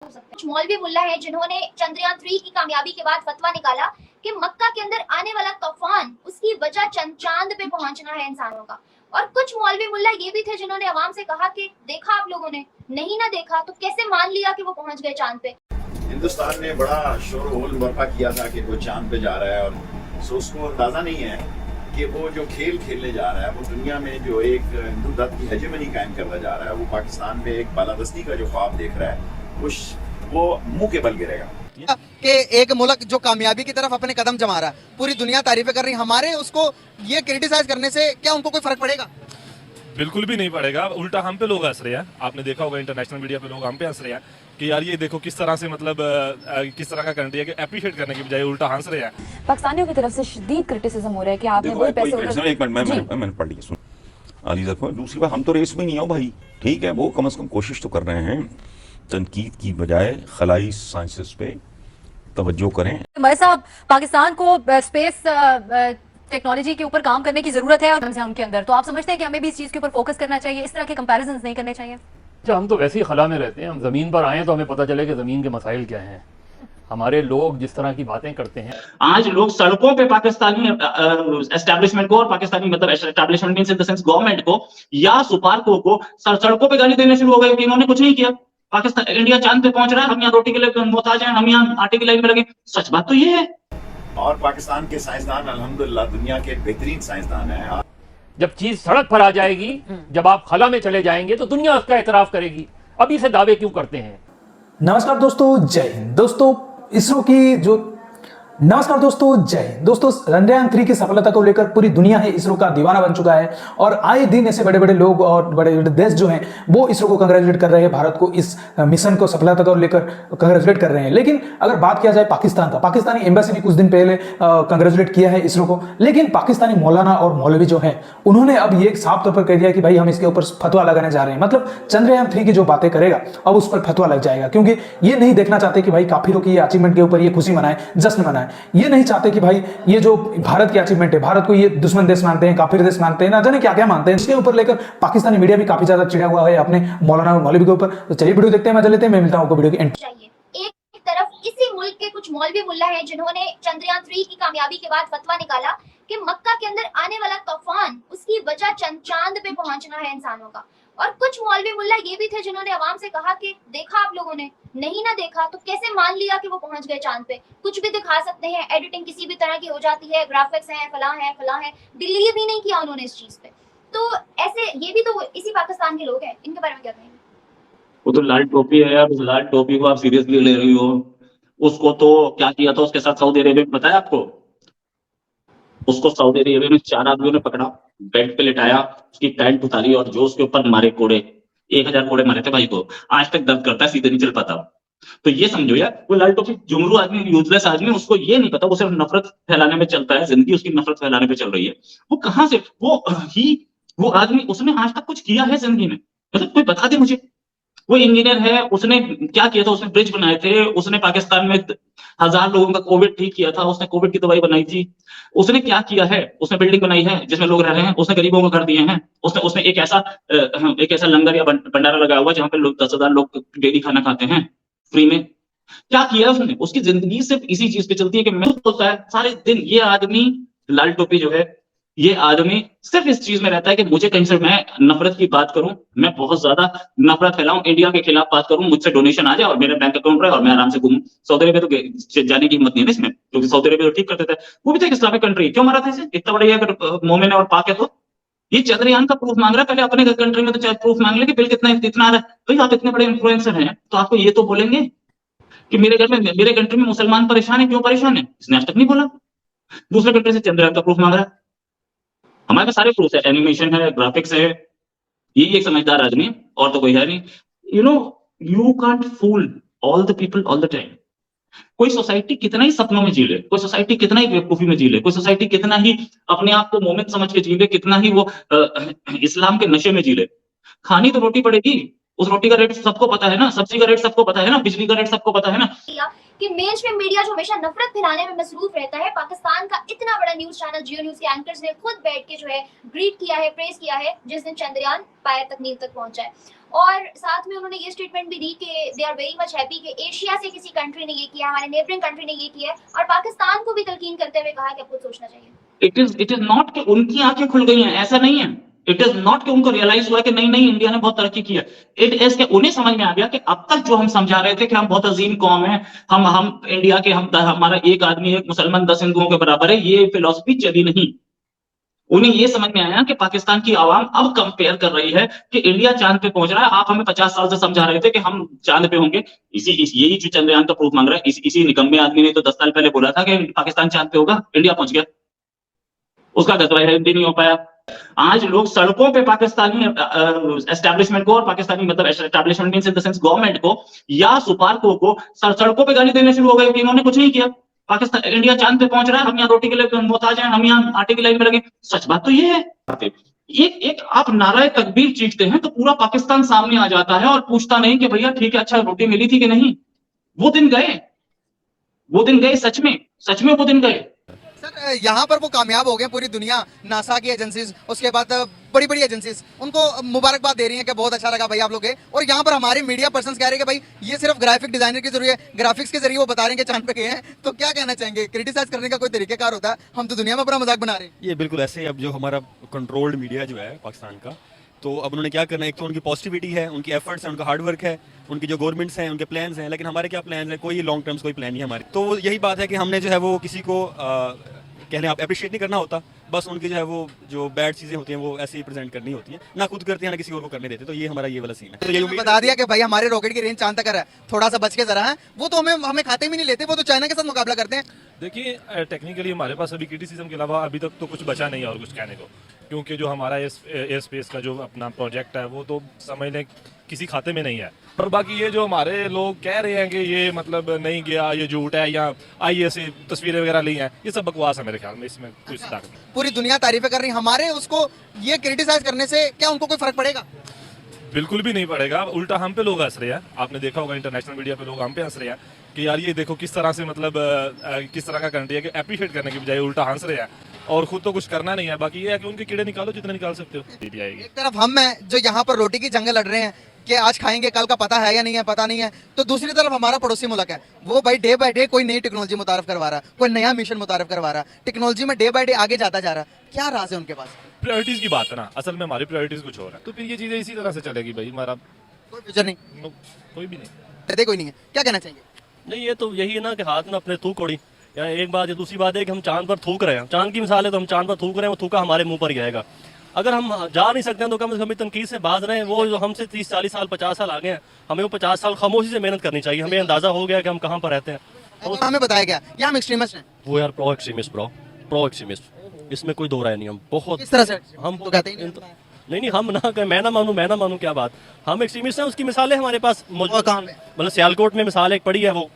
हो सकता है। कुछ मौलवी मुल्ला है जिन्होंने चंद्रयान 3 की कामयाबी के बाद फतवा निकाला कि मक्का के अंदर आने वाला तूफान उसकी वजह चांद पे पहुंचना है इंसानों का। और कुछ मौलवी मुल्ला ये भी थे जिन्होंने अवाम से कहा कि देखा आप लोगों ने, नहीं ना देखा तो कैसे मान लिया कि वो पहुंच गए चांद पे। हिंदुस्तान ने बड़ा शोर होल बर्पा किया था कि वो चांद पे जा रहा है, और सो उसको अंदाजा नहीं है कि वो जो खेल खेलने जा रहा है वो दुनिया में जो एक हिंदू धर्म की हेजेमनी कायम करता जा रहा है, वो पाकिस्तान में एक बालादस्ती का जो ख्वाब देख रहा है वो मुंह के बल गिरेगा। कि एक मुल्क जो कामयाबी की तरफ अपने कदम जमा रहा है, पूरी दुनिया तारीफें कर रही, हमारे उसको ये क्रिटिसाइज करने से क्या उनको कोई फर्क पड़ेगा? बिल्कुल भी नहीं पड़ेगा, उल्टा हम पे लोग हंस रहे हैं। आपने देखा होगा इंटरनेशनल मीडिया पे लोग हम पे हंस रहे हैं कि यार ये देखो किस तरह से मतलब किस तरह का कंट्री है कि अप्रिशिएट करने की बजाय उल्टा हंस रहे हैं। पाकिस्तानियों की तरफ से शदीद क्रिटिसिज्म हो रहा है कि आपने वो पैसे एक मिनट मैंने पढ़ लिया, सुन अली ज़फ़र। दूसरी बात, हम तो रेस में नहीं हो भाई, ठीक है, वो कम से कम कोशिश तो कर रहे हैं, तनकीद की बजाय खलाई साइंसेस पे तवज्जो करें। भाई साहब, पाकिस्तान को स्पेस टेक्नोलॉजी के ऊपर काम करने की जरूरत है और उनके अंदर, तो आप समझते हैं कि हमें भी इस चीज के ऊपर फोकस करना चाहिए, इस तरह के कंपैरिजंस नहीं करने चाहिए? हम तो वैसे ही खला में रहते हैं, हम जमीन पर आए तो हमें पता चले कि जमीन के मसाइल क्या हैं। हमारे लोग जिस तरह की बातें करते हैं, आज लोग सड़कों पे पाकिस्तानी एस्टैब्लिशमेंट को, और पाकिस्तानी मतलब establishment means in the sense government को या सुपारको को सड़कों पे गाली देने शुरू हो गए कि इन्होंने कुछ नहीं किया, पाकिस्तान इंडिया चांद पे पहुंच रहा है, हम यहाँ रोटी के लिए मोहताज हैं, हम यहाँ आटे की लाइन में लगे। सच बात तो ये है। और पाकिस्तान के साइंसदान अल्हम्दुलिल्लाह दुनिया के बेहतरीन साइंसदान हैं। जब चीज सड़क पर आ जाएगी, जब आप खला में चले जाएंगे तो दुनिया उसका एतराफ करेगी। अभी से दावे क्यों करते हैं? नमस्कार दोस्तों, जय हिंद दोस्तों। इसरो की जो नमस्कार दोस्तों, जय हिंद दोस्तों। चंद्रयान 3 की सफलता को लेकर पूरी दुनिया है इसरो का दीवाना बन चुका है, और आए दिन ऐसे बड़े बड़े लोग और बड़े बड़े देश जो हैं वो इसरो को कंग्रेचुलेट कर रहे हैं, भारत को इस मिशन को सफलता को लेकर कंग्रेचुलेट कर रहे हैं। लेकिन अगर बात किया जाए पाकिस्तान का, पाकिस्तानी एम्बेसी ने कुछ दिन पहले कंग्रेचुलेट किया है इसरो को, लेकिन पाकिस्तानी मौलाना और मौलवी जो है उन्होंने अब ये साफ तौर पर कह दिया कि भाई हम इसके ऊपर फतवा लगाने जा रहे हैं। मतलब चंद्रयान 3 की जो बातें करेगा अब उस पर फतवा लग जाएगा, क्योंकि ये नहीं देखना चाहते कि भाई काफिरों की अचीवमेंट के ऊपर ये खुशी मनाए, जश्न मनाए। ये नहीं चाहते कि भाई ये जो भारत की अचीवमेंट है, भारत को ये दुश्मन देश मानते हैं, काफिर देश मानते हैं, ना जाने क्या क्या मानते हैं। इसके ऊपर लेकर पाकिस्तानी मीडिया भी काफी ज्यादा चिढ़ा हुआ है अपने मौलाना और मौलवी के ऊपर। तो चलिए वीडियो देखते हैं, मजा लेते हैं। मैं मिलता हूं आपको वीडियो के एंड। एक तरफ इसी मुल्क के कुछ मौलवी मुल्ला हैं जिन्होंने चंद्रयान 3 की कामयाबी के बाद फतवा निकाला कि मक्का के अंदर आने वाला तूफान उसकी वजह चांद पे पहुंचना है इंसानों का। और कुछ मौलवी मुल्ला ये भी थे जिन्होंने अवाम से कहा कि देखा आप लोगों ने, नहीं ना देखा तो कैसे मान लिया कि वो पहुंच गए चांद पे। कुछ भी दिखा सकते हैं, एडिटिंग किसी भी तरह की हो जाती है, ग्राफिक्स हैं, फलां है, बिलीव ही नहीं किया उन्होंने इस चीज पे। तो ऐसे ये भी तो इसी पाकिस्तान के लोग हैं, इनके बारे में क्या कहेंगे? वो तो लाल टोपी है यार, उस लाल टोपी को आप सीरियसली ले रही हो। उसको तो क्या किया था उसके साथ सऊदी अरेबिया में, पता है आपको? उसको सऊदी अरेबिया में 4 आदमियों ने पकड़ा, बेड पे लिटाया, उसकी पैंट उतारी और जो उसके ऊपर मारे कोड़े, 1000 कोड़े मारे थे भाई को। आज तक दर्द करता है, सीधे नहीं चल पाता। तो ये समझो यार, वो लाल टोपी जुमरू आदमी, यूजलेस आदमी, उसको ये नहीं पता, वो सिर्फ नफरत फैलाने में चलता है, जिंदगी उसकी नफरत फैलाने पे चल रही है। वो कहां से वो आदमी, उसने आज तक कुछ किया है जिंदगी में? मतलब कोई बता दे मुझे। वो इंजीनियर है, उसने क्या किया था? उसने ब्रिज बनाए थे, उसने पाकिस्तान में 1000 लोगों का कोविड ठीक किया था, उसने कोविड की दवाई बनाई थी। उसने क्या किया है? उसने बिल्डिंग बनाई है जिसमें लोग रह रहे हैं, उसने गरीबों को घर दिए हैं, उसने एक ऐसा लंगर या भंडारा लगाया हुआ जहां पे लोग 10,000 लोग डेली खाना खाते हैं फ्री में। क्या किया है उसने? उसकी जिंदगी सिर्फ इसी चीज पे चलती है कि मैं होता है सारे दिन। ये आदमी लाल टोपी जो है, ये आदमी सिर्फ इस चीज में रहता है कि मुझे कहीं से मैं नफरत की बात करूं, मैं बहुत ज्यादा नफरत फैलाऊं, इंडिया के खिलाफ बात करूं, मुझसे डोनेशन आ जाए और मेरे बैंक अकाउंट रहे और मैं आराम से घूमूं। सऊदी अरेबिया तो जाने की हिम्मत नहीं है इसमें, क्योंकि सऊदी अरेबिया तो ठीक करते थे, वो भी तो एक इस्लामिक कंट्री। क्यों मारा था इसे? इतना बड़ा अगर मोमिन है और पाक है तो। ये चंद्रयान का प्रूफ मांग रहा है, पहले अपने कंट्री में तो प्रूफ मांग ले कि बिल कितना इतना आ रहा है। तो आप इतने बड़े इन्फ्लुएंसर हैं तो आपको ये तो बोलेंगे कि मेरे घर में, मेरे कंट्री में मुसलमान परेशान है। क्यों परेशान है? इसने आज तक नहीं बोला। दूसरे कंट्री से चंद्रयान का प्रूफ मांग रहा है। हमारे पास सारे प्रूफ है, एनिमेशन है, ग्राफिक्स है। ये एक समझदार आदमी है और तो कोई है नहीं। You can't fool all the people all the time. कोई सोसाइटी कितना ही सपनों में जी ले, कोई सोसाइटी कितना ही बेवकूफी में जी ले, कोई सोसाइटी कितना ही अपने आप को मोमिन समझ के जी ले, कितना ही वो इस्लाम के नशे में जी ले, खानी तो रोटी पड़ेगी। उस रोटी का रेट सबको पता है ना, सब्जी का रेट सबको पता है ना, बिजली का रेट सबको पता है ना। कि मेन स्ट्रीम मीडिया जो हमेशा नफरत फैलाने में मसरूफ रहता है, पाकिस्तान का इतना बड़ा न्यूज चैनल जियो न्यूज के एंकर्स ने खुद बैठ के जो है ग्रीट किया है, प्रेज किया है जिस दिन चंद्रयान पायर तकनीक तक पहुंचा है। और साथ में उन्होंने ये स्टेटमेंट भी दी कि they are very much happy कि एशिया से किसी कंट्री ने ये किया, हमारे नेबरिंग कंट्री ने ये किया, और पाकिस्तान को भी तलकीन करते हुए कहा कि आपको सोचना चाहिए। इट इज नॉट कि उनकी आंखें खुल गई हैं, ऐसा नहीं है। इट इज नॉट कि उनको रियलाइज हुआ कि नहीं नहीं इंडिया ने बहुत तरक्की की है। इट इज कि उन्हें समझ में आ गया कि अब तक जो हम समझा रहे थे कि हम बहुत अजीम कौम है, हम इंडिया के हमारा एक आदमी एक मुसलमान 10 हिंदुओं के बराबर है, ये फिलॉसफी चली नहीं। उन्हें ये समझ में आया कि पाकिस्तान की आवाम अब कंपेयर कर रही है कि इंडिया चांद पे पहुंच रहा है। आप हमें 50 साल से समझा रहे थे कि हम चांद पे होंगे, यही जो चंद्रयान का प्रूफ मांग रहा है। इसी निकम्मे आदमी ने तो 10 साल पहले बोला था कि पाकिस्तान चांद पे होगा, इंडिया पहुंच गया, उसका गजवा है नहीं हो पाया। आज लोग सड़कों पे पाकिस्तानी एस्टैब्लिशमेंट को, और पाकिस्तानी मतलब establishment means in the sense government को या सुपार्को को सड़कों पे गाली देने शुरू हो गए कि इन्होंने कुछ नहीं किया, पाकिस्तान इंडिया चांद पे पहुंच रहा है, हम यहाँ रोटी के लिए मोहताज हैं, हम यहाँ आटे की लाइन में लगे। सच बात तो ये है। एक आप नाराए तकबीर चीखते हैं तो पूरा पाकिस्तान सामने आ जाता है और पूछता नहीं कि भैया ठीक है, अच्छा रोटी मिली थी कि नहीं। वो दिन गए, सच में वो दिन गए। सर यहाँ पर वो कामयाब हो गए, पूरी दुनिया, नासा की एजेंसीज, उसके बाद बड़ी बड़ी एजेंसीज उनको मुबारकबाद दे रही हैं कि बहुत अच्छा लगा भाई आप लोग गए। और यहाँ पर हमारे मीडिया पर्सन्स कह रहे हैं कि भाई ये सिर्फ ग्राफिक डिजाइनर की जरूरत है, ग्राफिक्स के जरिए वो बता रहे हैं कि चांद पे गए हैं। तो क्या कहना चाहेंगे? क्रिटिसाइज करने का कोई तरीकेकार होता है? हम तो दुनिया में अपना मजाक बना रहे हैं। ये बिल्कुल ऐसे ही अब जो हमारा कंट्रोल्ड मीडिया जो है पाकिस्तान का, तो अब उन्होंने क्या करना है, एक तो उनकी पॉजिटिविटी है, उनकी एफर्ट्स हैं, उनका हार्डवर्क है, उनकी जो गवर्नमेंट्स हैं उनके प्लान्स हैं, लेकिन हमारे क्या प्लान है? कोई लॉन्ग टर्म्स कोई प्लान नहीं है हमारे। तो यही बात है कि हमने जो है वो किसी को कहने आप अप्रिशिएट नहीं करना होता, बस उनकी जो है वो जो बैड चीजें होती हैं वो ऐसे ही प्रेजेंट करनी होती हैं, ना खुद करते हैं ना किसी और को करने देते। तो ये हमारा ये वाला सीन है। तो ये बता दिया कि भाई हमारे रॉकेट की रेंज चांद तक है, थोड़ा सा बच के जरा है, वो तो हमें खाते भी नहीं लेते, वो तो चाइना के साथ मुकाबला करते हैं। देखिए टेक्निकली हमारे पास अभी क्रिटिसिज्म के अलावा अभी तक तो कुछ बचा नहीं है और कुछ कहने को, क्योंकि जो हमारा एयर स्पेस का जो अपना प्रोजेक्ट है वो तो समझ लें किसी खाते में नहीं है। और बाकी ये जो हमारे लोग कह रहे हैं कि ये मतलब नहीं गया, ये झूठ है, या आईए से तस्वीरें वगैरह ली हैं, ये सब बकवास है मेरे ख्याल में, इसमें कुछ ताकत नहीं। पूरी दुनिया तारीफें कर रही, हमारे उसको ये क्रिटिसाइज करने से क्या उनको कोई फर्क पड़ेगा? बिल्कुल भी नहीं पड़ेगा, उल्टा हम पे लोग हंस रहे हैं। आपने देखा होगा इंटरनेशनल मीडिया पे लोग हम पे हंस रहे हैं कि यार ये देखो किस तरह से मतलब किस तरह का कंट्री है कि अप्रिशिएट करने की बजाय उल्टा हंस रहे हैं, और खुद तो कुछ करना नहीं है। बाकी ये है कि उनके कीड़े निकालो जितने निकाल सकते हो। एक तरफ हम हैं जो यहाँ पर रोटी की जंग लड़ रहे हैं कि आज खाएंगे, कल का पता है या नहीं है, पता नहीं है, तो दूसरी तरफ हमारा पड़ोसी मुल्क है, वो भाई डे बाय डे कोई नई टेक्नोलॉजी मुतारफ करवा रहा है, कोई नया मिशन मुतारफ करवा रहा है, टेक्नोलॉजी में डे बाय डे आगे जाता जा रहा है। क्या राज है उनके पास? प्रायोरिटीज की बात है ना, असल में हमारी प्रायोरिटीज कुछ और है, तो फिर ये चीजें इसी तरह से चलेगी भाई। हमारा कोई फ्यूचर नहीं, कोई भी नहीं, कहते कोई नहीं है। क्या कहना चाहिए? नहीं, ये तो यही है ना कि हाथ में अपने थूक उड़ी, या एक बात है। दूसरी बात है कि हम चांद पर थूक रहे हैं, चांद की मिसाल है तो हम चांद पर थूक रहे हैं, वो थूका हमारे मुंह पर ही आएगा। अगर हम जा नहीं सकते हैं तो कम से कम तनकीद से बाज रहे हैं। वो जो हमसे 30 40 साल 50 साल आगे हैं, हमें वो 50 साल खामोशी से मेहनत करनी चाहिए। हमें अंदाजा हो गया कि हम कहाँ पर रहते हैं। तो हमें बताया गया या हम एक्सट्रीमिस्ट हैं? वो यार प्रो एक्सट्रीमिस्ट, इसमें कोई दो राय नहीं। हम बहुत किस तरह से हम तो कहते ही नहीं, हम ना कहें मैं ना मानूं क्या बात, हम एक्सट्रीमिस्ट हैं। उसकी मिसालें हमारे पास मौजूद कहाँ पे? मतलब सियालकोट में मिसाल एक पड़ी है, वो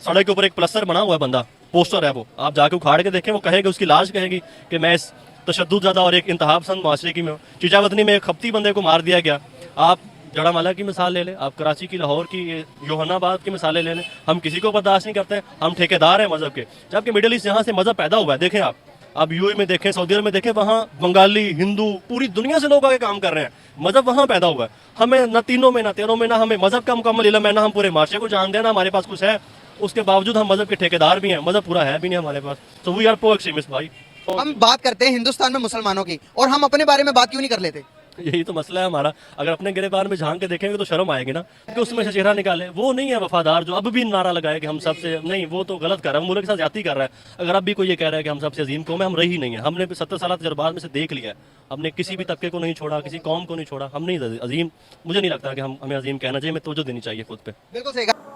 सड़क के ऊपर एक प्लस्तर बना हुआ है, बंदा पोस्टर है, वो आप जाके उखाड़ के देखें, वो कहेगा, उसकी लाश कहेगी कि मैं इस तशद्दुद ज़्यादा और एक इंतहापसंद माशरे की में चीचावतनी में एक खपती बंदे को मार दिया गया। आप जड़ामाला की मिसाल ले लें, आप कराची की, लाहौर की, योहानाबाद की मिसालें ले लें। हम किसी को बर्दाश्त नहीं करते, हम ठेकेदार हैं मजहब के। जबकि मिडिल ईस्ट यहाँ से मजहब पैदा हुआ है। देखें आप यूएई में देखें, सऊदी अरब में देखें, वहाँ बंगाली, हिंदू, पूरी दुनिया से लोग आके काम कर रहे हैं। मजहब वहाँ पैदा हुआ है। हमें न तीनों में न तेरों में ना हमें मजहब का मुकम्मल इल्म है, ना हम पूरे माशरे को जानते हैं, ना हमारे पास कुछ है। उसके बावजूद हम मजहब के ठेकेदार भी हैं, मजहब पूरा है भी नहीं हमारे पास। तो वी आर प्रो एक्सट्रीमिस्ट भाई। हम बात करते हैं हिंदुस्तान में मुसलमानों की, और हम अपने बारे में बात क्यों नहीं कर लेते? यही तो मसला है हमारा। अगर अपने गिरेबान में झांक के देखेंगे तो शर्म आएगी ना, कि उसमें से चेहरा निकाले। वो नहीं है वफादार जो अब भी नारा लगाए कि हम सबसे नहीं, वो तो गलत कर रहा है, मुल्क के साथ ज्यादती कर रहा है। अगर अब भी कोई ये कह रहा है कि हम सबसे अजीम कौम है, हम रही नहीं है। हमने 70 साल तजर्बात में से देख लिया है, हमने किसी भी तबके को नहीं छोड़ा, किसी कौम को नहीं छोड़ा। हम नहीं अजीम, मुझे नहीं लगता कि हमें अजीम कहना चाहिए, हमें तवज्जो देनी चाहिए खुद पे। बिल्कुल सही कहा।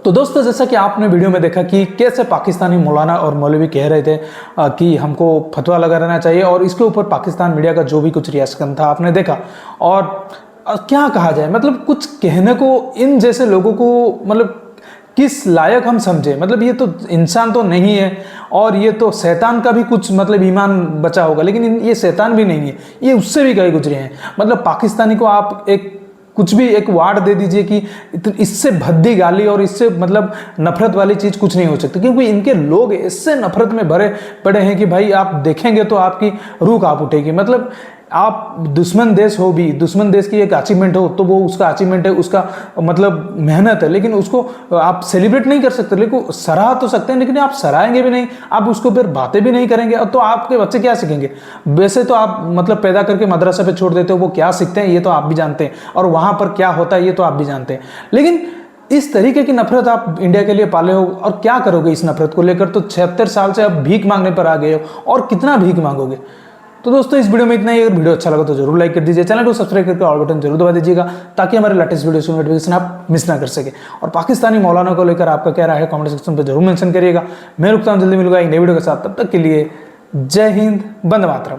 तो दोस्तों, जैसा कि आपने वीडियो में देखा कि कैसे पाकिस्तानी मौलाना और मौलवी कह रहे थे कि हमको फतवा लगा रहना चाहिए, और इसके ऊपर पाकिस्तान मीडिया का जो भी कुछ रिएक्शन था आपने देखा। और क्या कहा जाए, मतलब कुछ कहने को इन जैसे लोगों को मतलब किस लायक हम समझे। मतलब ये तो इंसान तो नहीं है, और ये तो शैतान का भी कुछ मतलब ईमान बचा होगा, लेकिन ये शैतान भी नहीं है, ये उससे भी गए गुजरे हैं। मतलब पाकिस्तानी को आप कुछ भी एक वार्ड दे दीजिए कि इससे भद्दी गाली और इससे मतलब नफरत वाली चीज कुछ नहीं हो सकती, क्योंकि इनके लोग इससे नफरत में भरे पड़े हैं कि भाई आप देखेंगे तो आपकी रूह कांप उठेगी। मतलब आप दुश्मन देश हो भी, दुश्मन देश की एक अचीवमेंट हो तो वो उसका अचीवमेंट है, उसका मतलब मेहनत है, लेकिन उसको आप सेलिब्रेट नहीं कर सकते, लेकिन सराह तो सकते हैं, लेकिन आप सराहेंगे भी नहीं, आप उसको फिर बातें भी नहीं करेंगे, तो आपके बच्चे क्या सीखेंगे? वैसे तो आप मतलब पैदा करके मदरसा पे छोड़ देते हो, वो क्या सीखते हैं ये तो आप भी जानते हैं, और वहाँ पर क्या होता है ये तो आप भी जानते हैं। लेकिन इस तरीके की नफरत आप इंडिया के लिए पाले हो, और क्या करोगे इस नफरत को लेकर? तो 76 साल से आप भीख मांगने पर आ गए हो, और कितना भीख मांगोगे? तो दोस्तों इस वीडियो में इतना ही। अगर वीडियो अच्छा लगा तो जरूर लाइक कर दीजिए, चैनल को सब्सक्राइब करके ऑल बटन जरूर दबा दीजिएगा, ताकि हमारे लेटेस्ट वीडियो की नोटिफिकेशन आप मिस ना कर सके। और पाकिस्तानी मौलाना को लेकर आपका क्या राय है कमेंट सेक्शन पर जरूर मेंशन करिएगा। मैं रुकता हूँ, जल्दी मिलूंगा एक नई वीडियो के साथ, तब तक के लिए जय हिंद, वंदे मातरम।